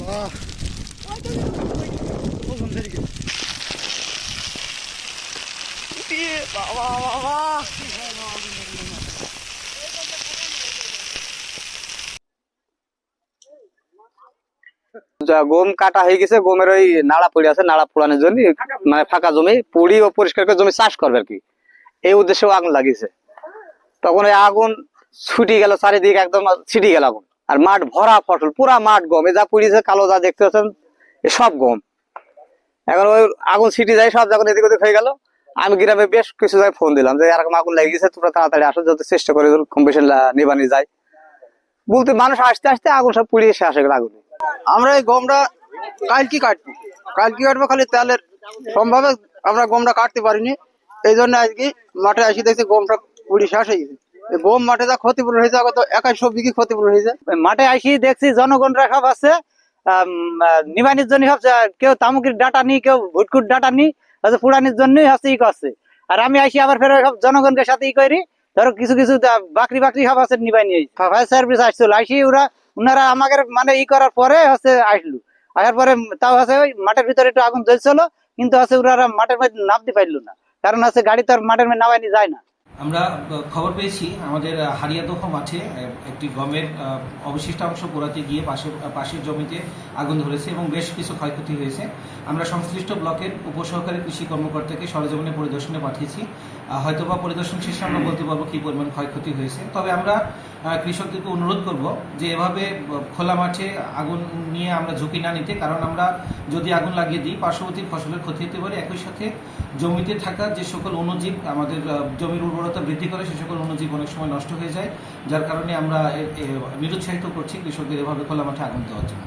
গম কাটা হয়ে গেছে, গমের ওই নাড়া পড়ে আছে, নাড়া পোড়ানোর জন্য মানে ফাঁকা জমি পুড়ি ও পরিষ্কার করে জমি চাষ করবে আর কি, এই উদ্দেশ্যে আগুন লাগিয়েছে। তখন ওই আগুন ছুটি গেল চারিদিকে, একদম ছিটি গেল আগুন। আর মাঠ ভরা ফসল, পুরা মাঠ গম, যা পুড়িয়েছে কালো যা দেখতে পাচ্ছেন সব গম। এখন ওই আগুন ছিটি যায় সব, যখন এদিক ওদিক হয়ে গেল, আমি গ্রামে বেশ কিছু জায়গায় ফোন দিলাম যে এরকম আগুন লেগে গেছে, তোমরা তাড়াতাড়ি আসো, যাতে চেষ্টা করে কম বেশি নিবানি যায়। বলতে মানুষ আসতে আসতে আগুন সব পুড়িয়ে শেষ হয়ে গেল আগুনে। আমরা এই গমটা কালকে কাটবো, খালি তেলের সম্ভাবে আমরা গমটা কাটতে পারিনি। এই জন্য আজকে মাঠে আসি, দেখছি গমটা পুড়ি শেষ হয়ে গেছে। গম মাঠে যা ক্ষতিপূরণ হয়েছে, কত 2100 বিঘি ক্ষতিপূরণ হয়েছে। মাঠে আসি দেখছি জনগণরা সব আছে নিবানির জন্য সব, কেউ তামুকের ডাটা নি, কেউ ভুটকুট ডাটা নি, পুরানির জন্যই হচ্ছে ই করছে। আর আমি আসি আবার ফের সব জনগণকে সাথে ই করি, ধরো কিছু কিছু বাকরি বাকরি সব আছে নিবানি ফায়ার সার্ভিস আসছিল, আসি ওনারা আমাকে মানে ই করার পরে হচ্ছে আসলো, আসার পরে তাও হচ্ছে ওই মাঠের ভিতরে একটু আগুন জ্বলছিল, কিন্তু হচ্ছে ওরা মাঠের মধ্যে নামতে পারলো না, কারণ হচ্ছে গাড়ি তো আর মাঠের মধ্যে নামাইনি যায় না। আমরা খবর পেয়েছি আমাদের হারিয়াদহ মাঠে একটি গমের অবশিষ্টাংশ পোড়াতে গিয়ে পাশের জমিতে আগুন ধরেছে এবং বেশ কিছু ক্ষয়ক্ষতি হয়েছে। আমরা সংশ্লিষ্ট ব্লকের উপসহকারী কৃষি কর্মকর্তাকে সরেজমিনে পরিদর্শনে পাঠিয়েছি। হয়তোবা পরিদর্শন শেষে আমরা বলতে পারবো কী পরিমাণ ক্ষয়ক্ষতি হয়েছে। তবে আমরা কৃষকদেরকে অনুরোধ করব যে এভাবে খোলা মাঠে আগুন নিয়ে আমরা ঝুঁকি না নিতে, কারণ আমরা যদি আগুন লাগিয়ে দিই পার্শ্ববর্তী ফসলের ক্ষতি হতে পারে। একই সাথে জমিতে থাকা যে সকল অণুজীব আমাদের জমির উর্বরতা বৃদ্ধি করে, সে সকল অণুজীব অনেক সময় নষ্ট হয়ে যায়, যার কারণে আমরা নিরুৎসাহিত করছি কৃষকদের এভাবে খোলা মাঠে আগুন দেওয়ার জন্য।